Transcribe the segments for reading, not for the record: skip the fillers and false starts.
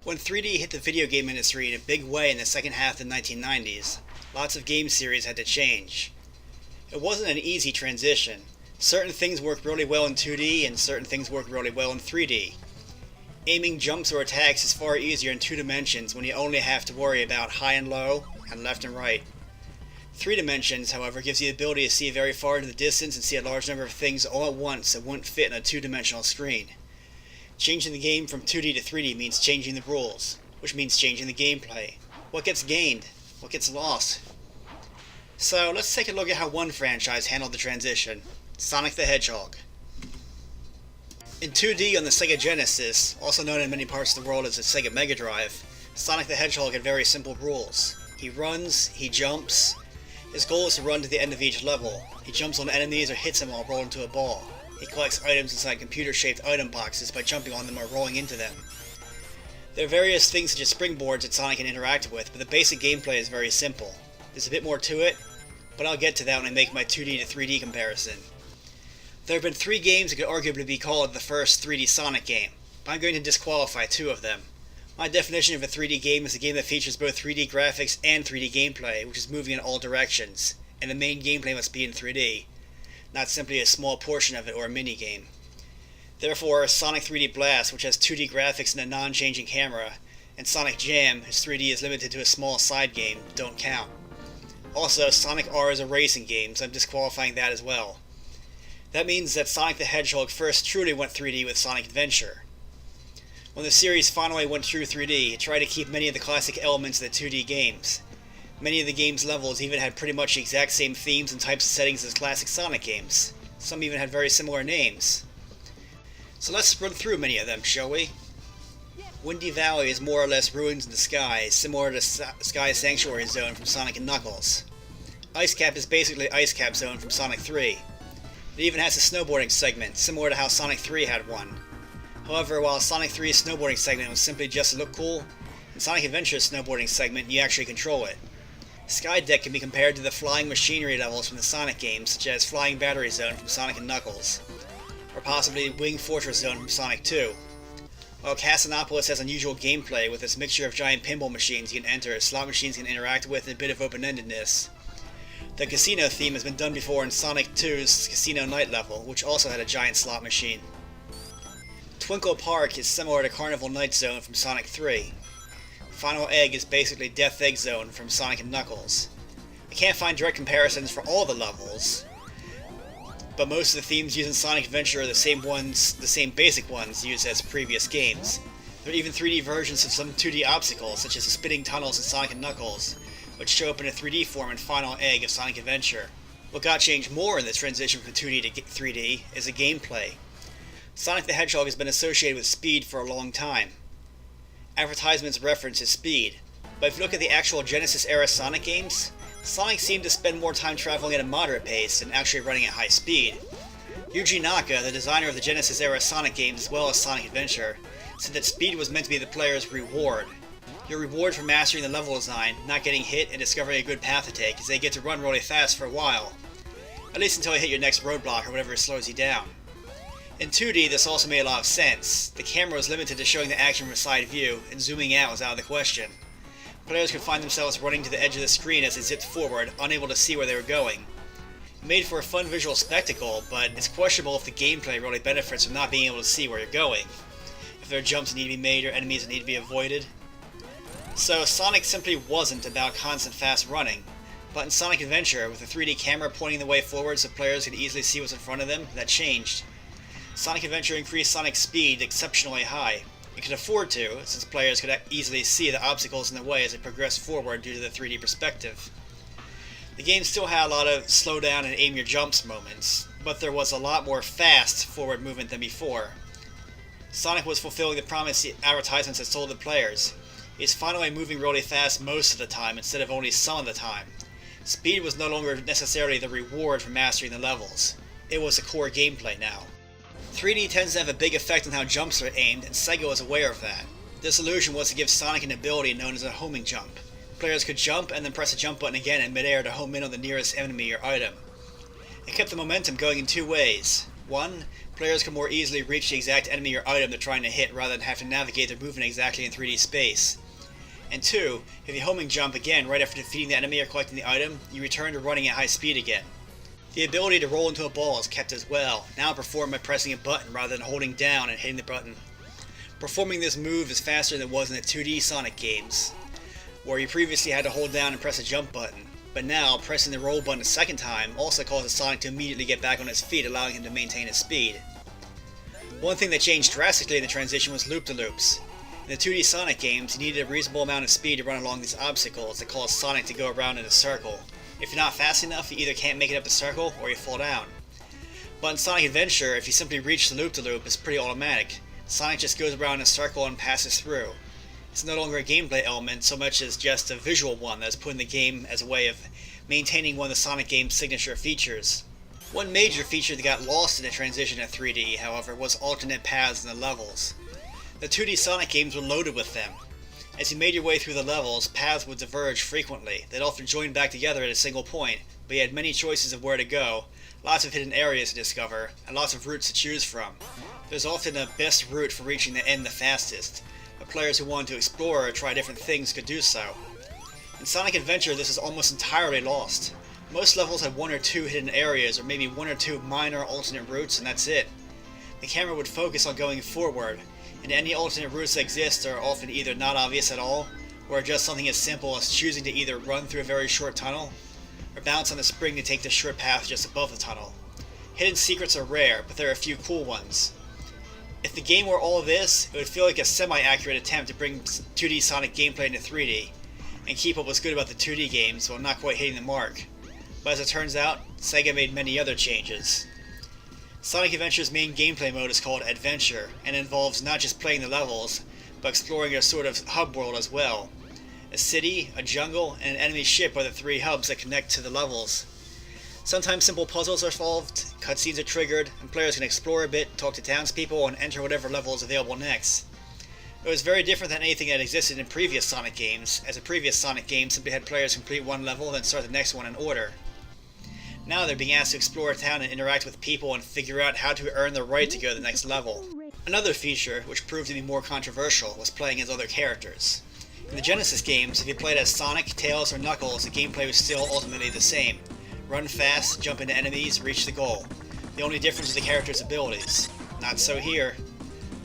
When 3D hit the video game industry in a big way in the second half of the 1990s, lots of game series had to change. It wasn't an easy transition. Certain things worked really well in 2D and certain things worked really well in 3D. Aiming jumps or attacks is far easier in 2 dimensions when you only have to worry about high and low and left and right. 3 dimensions, however, gives you the ability to see very far into the distance and see a large number of things all at once that wouldn't fit in a 2-dimensional screen. Changing the game from 2D to 3D means changing the rules, which means changing the gameplay. What gets gained? What gets lost? So let's take a look at how one franchise handled the transition: Sonic the Hedgehog. In 2D on the Sega Genesis, also known in many parts of the world as the Sega Mega Drive, Sonic the Hedgehog had very simple rules. He runs, he jumps. His goal is to run to the end of each level. He jumps on enemies or hits them while rolling into a ball. He collects items inside computer-shaped item boxes by jumping on them or rolling into them. There are various things such as springboards that Sonic can interact with, but the basic gameplay is very simple. There's a bit more to it, but I'll get to that when I make my 2D to 3D comparison. There have been 3 games that could arguably be called the first 3D Sonic game, but I'm going to disqualify 2 of them. My definition of a 3D game is a game that features both 3D graphics and 3D gameplay, which is moving in all directions, and the main gameplay must be in 3D. Not simply a small portion of it or a mini-game. Therefore, Sonic 3D Blast, which has 2D graphics and a non-changing camera, and Sonic Jam, whose 3D is limited to a small side game, don't count. Also, Sonic R is a racing game, so I'm disqualifying that as well. That means that Sonic the Hedgehog first truly went 3D with Sonic Adventure. When the series finally went true 3D, it tried to keep many of the classic elements of the 2D games. Many of the game's levels even had pretty much the exact same themes and types of settings as classic Sonic games. Some even had very similar names. So let's run through many of them, shall we? Windy Valley is more or less ruins in the sky, similar to Sky Sanctuary Zone from Sonic & Knuckles. Ice Cap is basically Ice Cap Zone from Sonic 3. It even has a snowboarding segment, similar to how Sonic 3 had one. However, while Sonic 3's snowboarding segment was simply just to look cool, in Sonic Adventure's snowboarding segment you actually control it. Sky Deck can be compared to the flying machinery levels from the Sonic games, such as Flying Battery Zone from Sonic & Knuckles, or possibly Wing Fortress Zone from Sonic 2. While Casinopolis has unusual gameplay with its mixture of giant pinball machines you can enter, slot machines you can interact with, and a bit of open-endedness. The casino theme has been done before in Sonic 2's Casino Night level, which also had a giant slot machine. Twinkle Park is similar to Carnival Night Zone from Sonic 3. Final Egg is basically Death Egg Zone from Sonic & Knuckles. I can't find direct comparisons for all the levels, but most of the themes used in Sonic Adventure are the same basic ones used as previous games. There are even 3D versions of some 2D obstacles, such as the spinning tunnels in Sonic & Knuckles, which show up in a 3D form in Final Egg of Sonic Adventure. What got changed more in the transition from 2D to 3D is the gameplay. Sonic the Hedgehog has been associated with speed for a long time. Advertisements reference his speed, but if you look at the actual Genesis-era Sonic games, Sonic seemed to spend more time traveling at a moderate pace than actually running at high speed. Yuji Naka, the designer of the Genesis-era Sonic games as well as Sonic Adventure, said that speed was meant to be the player's reward. Your reward for mastering the level design, not getting hit, and discovering a good path to take is they get to run really fast for a while. At least until you hit your next roadblock or whatever slows you down. In 2D, this also made a lot of sense. The camera was limited to showing the action from a side view, and zooming out was out of the question. Players could find themselves running to the edge of the screen as they zipped forward, unable to see where they were going. It made for a fun visual spectacle, but it's questionable if the gameplay really benefits from not being able to see where you're going. If there are jumps that need to be made or enemies that need to be avoided. So Sonic simply wasn't about constant fast running, but in Sonic Adventure, with a 3D camera pointing the way forward so players could easily see what's in front of them, that changed. Sonic Adventure increased Sonic's speed exceptionally high. It could afford to, since players could easily see the obstacles in the way as they progressed forward due to the 3D perspective. The game still had a lot of slow down and aim your jumps moments, but there was a lot more fast forward movement than before. Sonic was fulfilling the promise the advertisements had sold to players. He was finally moving really fast most of the time instead of only some of the time. Speed was no longer necessarily the reward for mastering the levels. It was the core gameplay now. 3D tends to have a big effect on how jumps are aimed, and Sega was aware of that. The solution was to give Sonic an ability known as a homing jump. Players could jump and then press the jump button again in midair to home in on the nearest enemy or item. It kept the momentum going in 2 ways. 1, Players can more easily reach the exact enemy or item they're trying to hit rather than have to navigate their movement exactly in 3D space. And 2, if you homing jump again right after defeating the enemy or collecting the item, you return to running at high speed again. The ability to roll into a ball is kept as well, now performed by pressing a button rather than holding down and hitting the button. Performing this move is faster than it was in the 2D Sonic games, where you previously had to hold down and press a jump button, but now pressing the roll button a second time also causes Sonic to immediately get back on his feet, allowing him to maintain his speed. One thing that changed drastically in the transition was loop-de-loops. In the 2D Sonic games, you needed a reasonable amount of speed to run along these obstacles that caused Sonic to go around in a circle. If you're not fast enough, you either can't make it up the circle or you fall down. But in Sonic Adventure, if you simply reach the loop-de-loop, it's pretty automatic. Sonic just goes around in a circle and passes through. It's no longer a gameplay element so much as just a visual one that's put in the game as a way of maintaining one of the Sonic game's signature features. One major feature that got lost in the transition to 3D, however, was alternate paths in the levels. The 2D Sonic games were loaded with them. As you made your way through the levels, paths would diverge frequently. They'd often join back together at a single point, but you had many choices of where to go, lots of hidden areas to discover, and lots of routes to choose from. There's often a best route for reaching the end the fastest, but players who wanted to explore or try different things could do so. In Sonic Adventure, this is almost entirely lost. Most levels had 1 or 2 hidden areas, or maybe 1 or 2 minor alternate routes, and that's it. The camera would focus on going forward, and any alternate routes that exist are often either not obvious at all, or just something as simple as choosing to either run through a very short tunnel, or bounce on a spring to take the short path just above the tunnel. Hidden secrets are rare, but there are a few cool ones. If the game were all of this, it would feel like a semi-accurate attempt to bring 2D Sonic gameplay into 3D, and keep what was good about the 2D games while not quite hitting the mark. But as it turns out, Sega made many other changes. Sonic Adventure's main gameplay mode is called Adventure, and involves not just playing the levels, but exploring a sort of hub world as well. A city, a jungle, and an enemy ship are the 3 hubs that connect to the levels. Sometimes simple puzzles are solved, cutscenes are triggered, and players can explore a bit, talk to townspeople, and enter whatever level is available next. It was very different than anything that existed in previous Sonic games, as a previous Sonic game simply had players complete one level and then start the next one in order. Now they're being asked to explore a town and interact with people and figure out how to earn the right to go to the next level. Another feature, which proved to be more controversial, was playing as other characters. In the Genesis games, if you played as Sonic, Tails, or Knuckles, the gameplay was still ultimately the same. Run fast, jump into enemies, reach the goal. The only difference is the character's abilities. Not so here.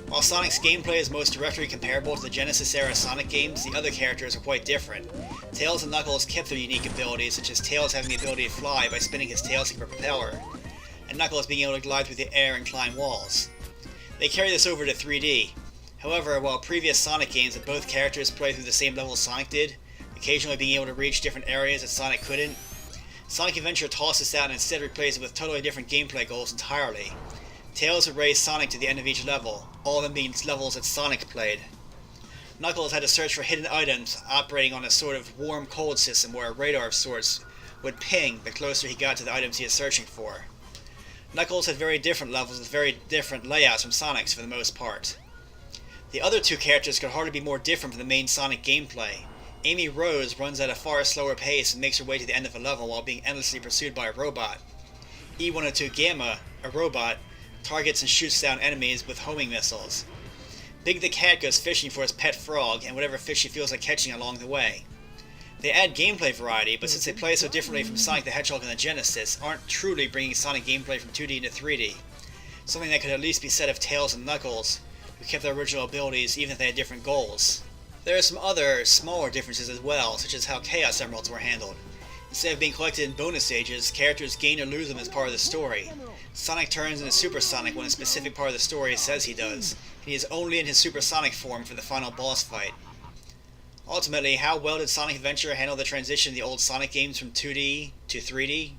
While Sonic's gameplay is most directly comparable to the Genesis-era Sonic games, the other characters are quite different. Tails and Knuckles kept their unique abilities, such as Tails having the ability to fly by spinning his tail stick for propeller, and Knuckles being able to glide through the air and climb walls. They carry this over to 3D. However, while previous Sonic games had both characters play through the same level Sonic did, occasionally being able to reach different areas that Sonic couldn't, Sonic Adventure tossed this out and instead replaced it with totally different gameplay goals entirely. Tails would race Sonic to the end of each level, all of them being levels that Sonic played. Knuckles had to search for hidden items, operating on a sort of warm-cold system where a radar of sorts would ping the closer he got to the items he was searching for. Knuckles had very different levels with very different layouts from Sonic's for the most part. The other 2 characters could hardly be more different from the main Sonic gameplay. Amy Rose runs at a far slower pace and makes her way to the end of a level while being endlessly pursued by a robot. E102 Gamma, a robot, targets and shoots down enemies with homing missiles. Big the Cat goes fishing for his pet frog and whatever fish he feels like catching along the way. They add gameplay variety, but since they play so differently from Sonic the Hedgehog and the Genesis, aren't truly bringing Sonic gameplay from 2D into 3D. Something that could at least be said of Tails and Knuckles, who kept their original abilities even if they had different goals. There are some other, smaller differences as well, such as how Chaos Emeralds were handled. Instead of being collected in bonus stages, characters gain or lose them as part of the story. Sonic turns into Super Sonic when a specific part of the story says he does, and he is only in his Super Sonic form for the final boss fight. Ultimately, how well did Sonic Adventure handle the transition of the old Sonic games from 2D to 3D?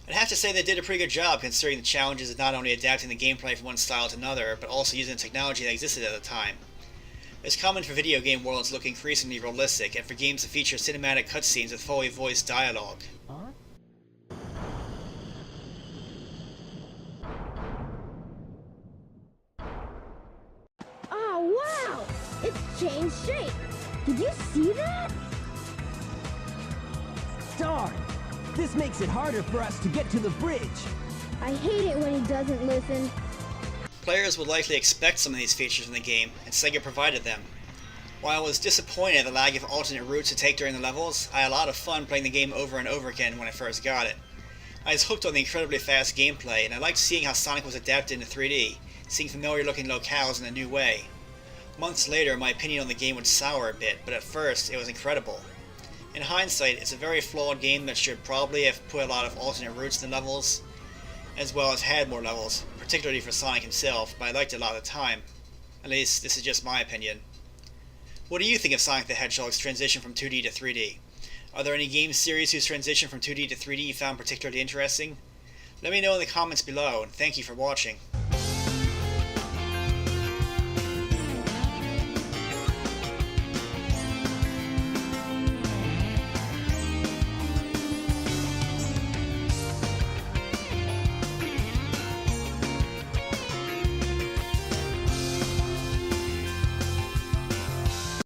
I'd have to say they did a pretty good job considering the challenges of not only adapting the gameplay from one style to another, but also using the technology that existed at the time. It's common for video game worlds to look increasingly realistic, and for games to feature cinematic cutscenes with fully voiced dialogue. Oh wow! It's changed shape! Did you see that? Darn! This makes it harder for us to get to the bridge. I hate it when he doesn't listen. Players would likely expect some of these features in the game, and Sega provided them. While I was disappointed at the lack of alternate routes to take during the levels, I had a lot of fun playing the game over and over again when I first got it. I was hooked on the incredibly fast gameplay, and I liked seeing how Sonic was adapted into 3D, seeing familiar looking locales in a new way. Months later, my opinion on the game would sour a bit, but at first, it was incredible. In hindsight, it's a very flawed game that should probably have put a lot of alternate routes in the levels, as well as had more levels, particularly for Sonic himself, but I liked it a lot of the time. At least, this is just my opinion. What do you think of Sonic the Hedgehog's transition from 2D to 3D? Are there any game series whose transition from 2D to 3D you found particularly interesting? Let me know in the comments below, and thank you for watching.